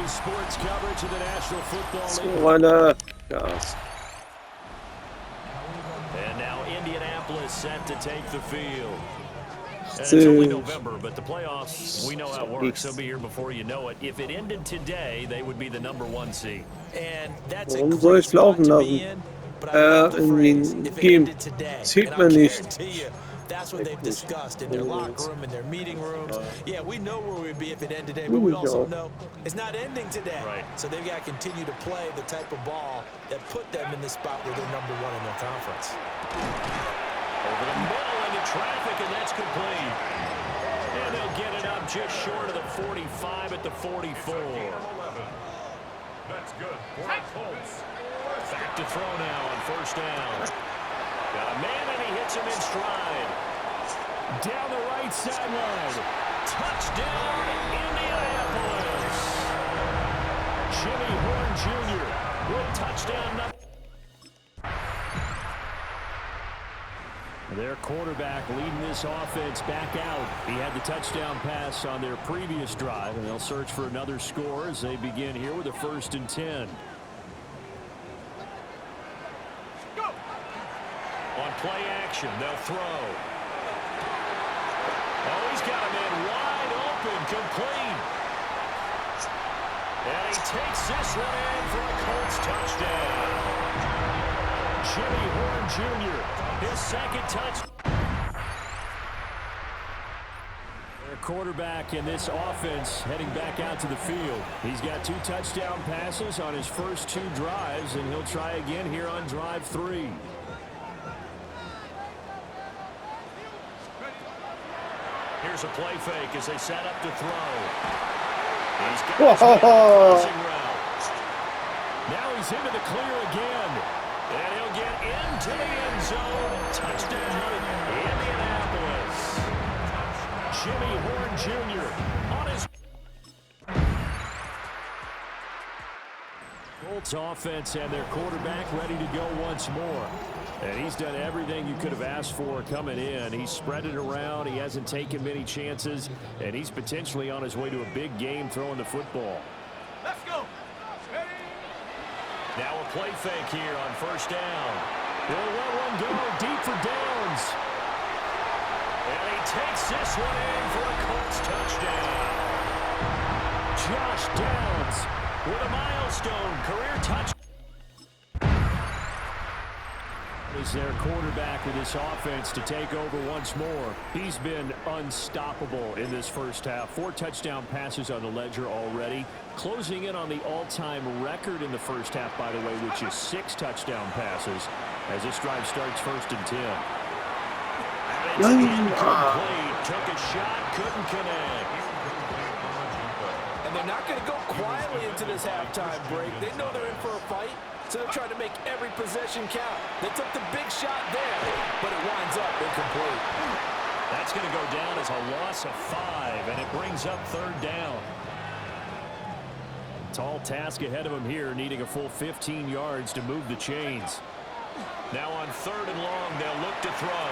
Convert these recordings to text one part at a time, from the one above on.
Yesterday's sports coverage of the National Football League. So eine Gas. And now Indianapolis set to take the field. And it's only November, but the playoffs, we know how it works. They'll be here before you know it. If it ended today, they would be the #1 seed. And that's a Warum soll great ich laufen spot to lassen? be in. But I love the In phrase, den if it Game. ended today. Sieht And I man nicht. guarantee you, that's what they've discussed in their locker room, in their meeting rooms. Yeah, we know where we'd be if it ended today, but we also know it's not ending today. Right. So they've got to continue to play the type of ball that put them in the spot where they're #1 in their conference. Over the middle into traffic, and that's complete. And they'll get it up just short of the 45 at the 44. That's good. Back to throw now on first down. Got a man, and he hits him in stride. Down the right sideline. Touchdown, Indianapolis. Jimmy Horn Jr. with touchdown number. Their quarterback leading this offense back out. He had the touchdown pass on their previous drive, and they'll search for another score as they begin here with a 1st and 10. Go. On play action, they'll throw. Oh, he's got a man wide open, complete. And he takes this one in for a Colts touchdown. Jimmy Horn Jr., his second touch. Their quarterback in this offense heading back out to the field. He's got 2 touchdown passes on his first 2 drives, and he'll try again here on drive 3. Here's a play fake as they set up to throw. He's got his crossing route. Now he's into the clear again. And he'll get into the end zone. Touchdown, Indianapolis. Jimmy Horn Jr. on his... Colts offense and their quarterback ready to go once more. And he's done everything you could have asked for coming in. He's spread it around. He hasn't taken many chances. And he's potentially on his way to a big game throwing the football. Let's go. Now a play fake here on first down. They'll let one go deep for Downs. And he takes this one in for a Colts touchdown. Josh Downs with a milestone career touchdown. Is their quarterback with this offense to take over once more. He's been unstoppable in this first half. 4 touchdown passes on the ledger already. Closing in on the all-time record in the first half, by the way, which is 6 touchdown passes as this drive starts 1st and 10. And it's incomplete. Took a shot, couldn't connect. And they're not going to go quietly into this halftime break. They know they're in for a fight. So they're trying to make every possession count. They took the big shot there, but it winds up incomplete. That's going to go down as a loss of 5, and it brings up 3rd down. Tall task ahead of him here, needing a full 15 yards to move the chains. Now on 3rd and long, they'll look to throw.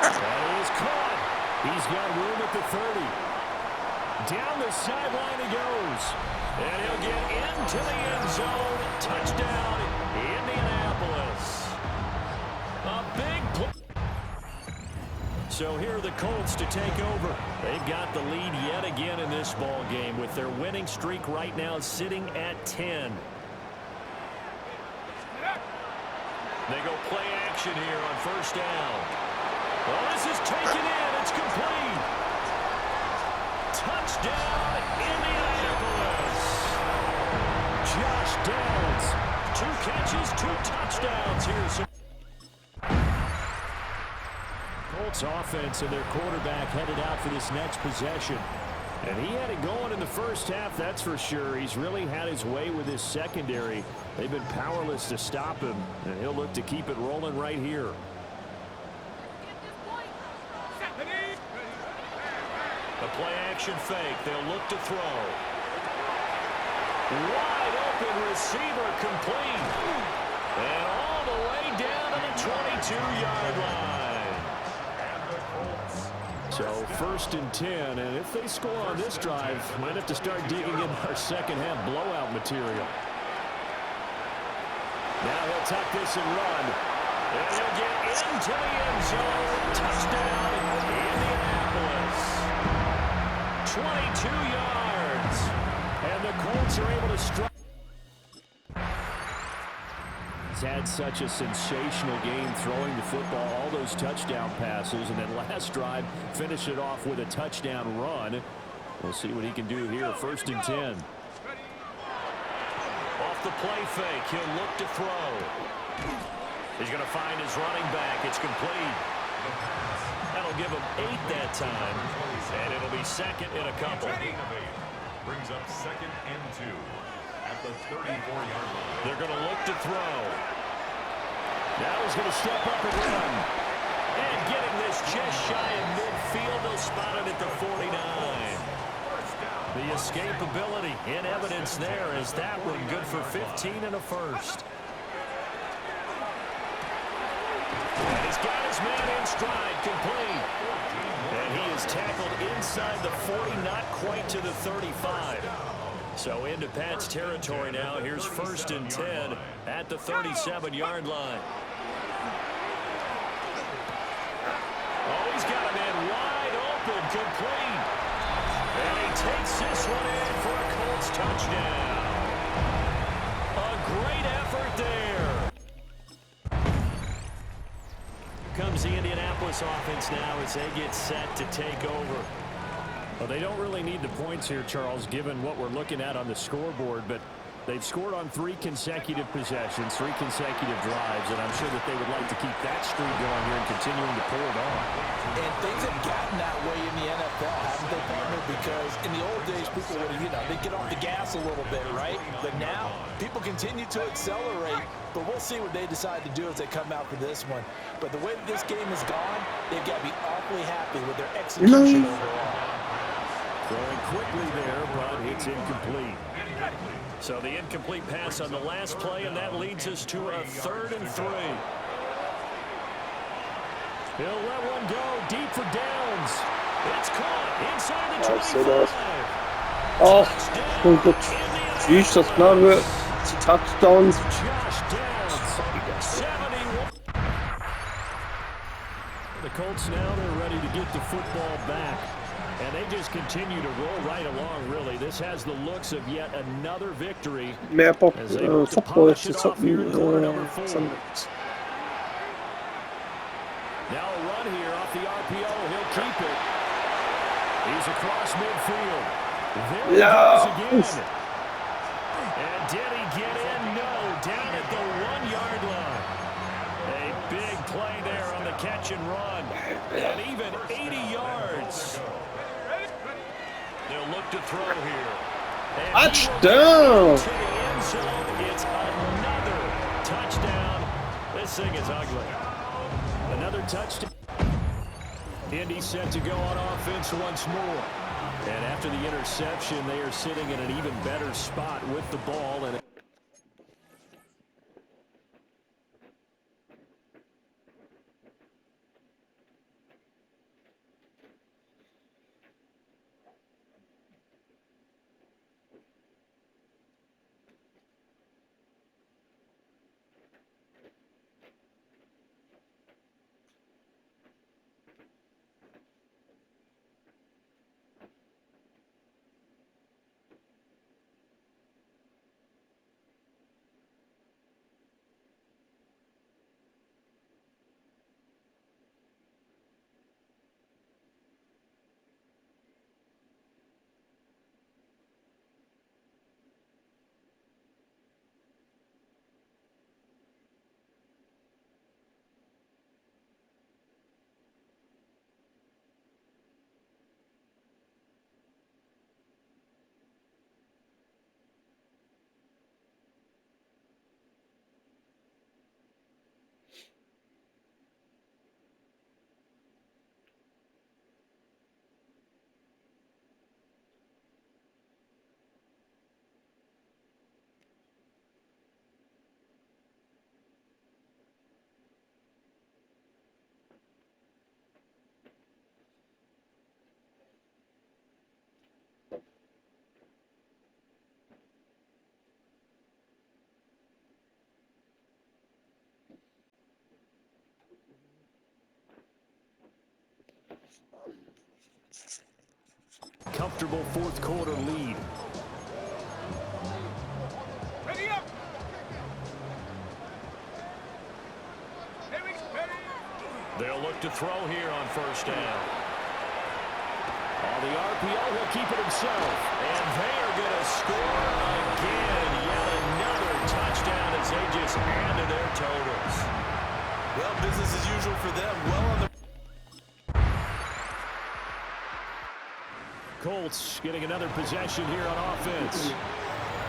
That is caught. He's got room at the 30. Down the sideline he goes. And he'll get into the end zone. Touchdown, Indianapolis. A big play. So here are the Colts to take over. They've got the lead yet again in this ball game with their winning streak right now sitting at 10. They go play action here on first down. Well, this is taken in. It's complete. Touchdown, Indianapolis. Josh Downs, 2 catches, 2 touchdowns here. Colts offense and their quarterback headed out for this next possession. And he had it going in the first half, that's for sure. He's really had his way with his secondary. They've been powerless to stop him, and he'll look to keep it rolling right here. The play-action fake. They'll look to throw. Wide open receiver complete. And all the way down to the 22-yard line. So 1st and 10, and if they score on this drive, might have to start digging in our second half blowout material. Now he'll tuck this and run. And he'll get into the end zone. Touchdown, Indianapolis. 22 yards. And the Colts are able to strike. He's had such a sensational game throwing the football, all those touchdown passes, and then last drive finish it off with a touchdown run. We'll see what he can do here. 1st and 10. Off the play fake, he'll look to throw. He's going to find his running back. It's complete. That'll give him 8 that time, and it'll be 2nd and a couple. Brings up 2nd and 2 at the 34-yard line. They're going to look to throw. Now he's going to step up and run. And getting this just shy of midfield, they'll spot it at the 49. The escapability in evidence there as that one good for 15 and a first. And he's got his man in stride, complete. And he is tackled inside the 40, not quite to the 35. So into Pat's territory now. Here's 1st and 10 at the 37-yard line. Oh, he's got a man wide open, complete. And he takes this one in for a Colts touchdown. A great effort there. Comes the Indianapolis offense now as they get set to take over. Well, they don't really need the points here, Charles, given what we're looking at on the scoreboard, but they've scored on 3 consecutive possessions, 3 consecutive drives, and I'm sure that they would like to keep that streak going here and continuing to pull it on. And things have gotten that way in the NFL, haven't they, partner? Because in the old days, people would, they get off the gas a little bit, right? But now, people continue to accelerate, but we'll see what they decide to do as they come out for this one. But the way that this game has gone, they've got to be awfully happy with their execution overall. Throwing quickly there, but it's incomplete. So the incomplete pass on the last play, and that leads us to a 3rd and 3. He'll let one go deep for Downs. It's caught inside the 25. Oh, gut. Siehst du das klare Touchdowns? Josh Downs, 71. The Colts now, they're ready to get the football back. And they just continue to roll right along, really. This has the looks of yet another victory. Mehr Bock Football zu zocken. Now a run here off the RPO. He'll keep it. He's across midfield. There he goes again. And did he get in? No. Down at the 1-yard line. A big play there on the catch and run. And even 80 yards. They'll look to throw here. Touchdown! To the end zone. It's another touchdown. This thing is ugly. Another touchdown. Indy set to go on offense once more. And after the interception, they are sitting in an even better spot with the ball. And comfortable fourth quarter lead. Ready up. They'll look to throw here on first down. On the RPO, he'll keep it himself. And they are going to score again. Yet another touchdown as they just added their totals. Well, business as usual for them. Well on the Colts getting another possession here on offense.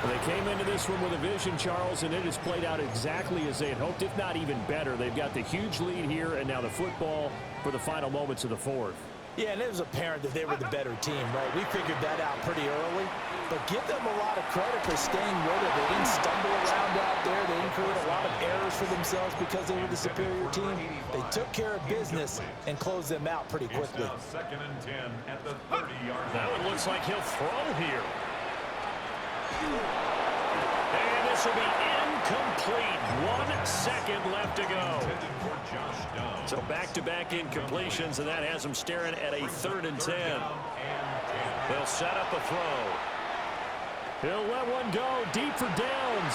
They came into this one with a vision, Charles, and it has played out exactly as they had hoped, if not even better. They've got the huge lead here, and now the football for the final moments of the fourth. Yeah, and it was apparent that they were the better team, right? We figured that out pretty early. But give them a lot of credit for staying with it. They didn't stumble around out there. They didn't create a lot of errors for themselves because they were the superior team. They took care of business and closed them out pretty quickly. It's now 2nd and 10 at the 30-yard line. Now it looks like he'll throw here. And this will be incomplete. 1 second left to go. So back-to-back incompletions, and that has them staring at a 3rd and 10. They'll set up a throw. He'll let one go deep for downs.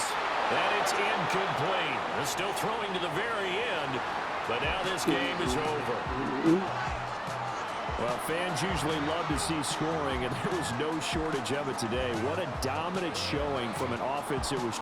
And it's incomplete. They're still throwing to the very end, but now this game is over. Well, fans usually love to see scoring, and there was no shortage of it today. What a dominant showing from an offense that was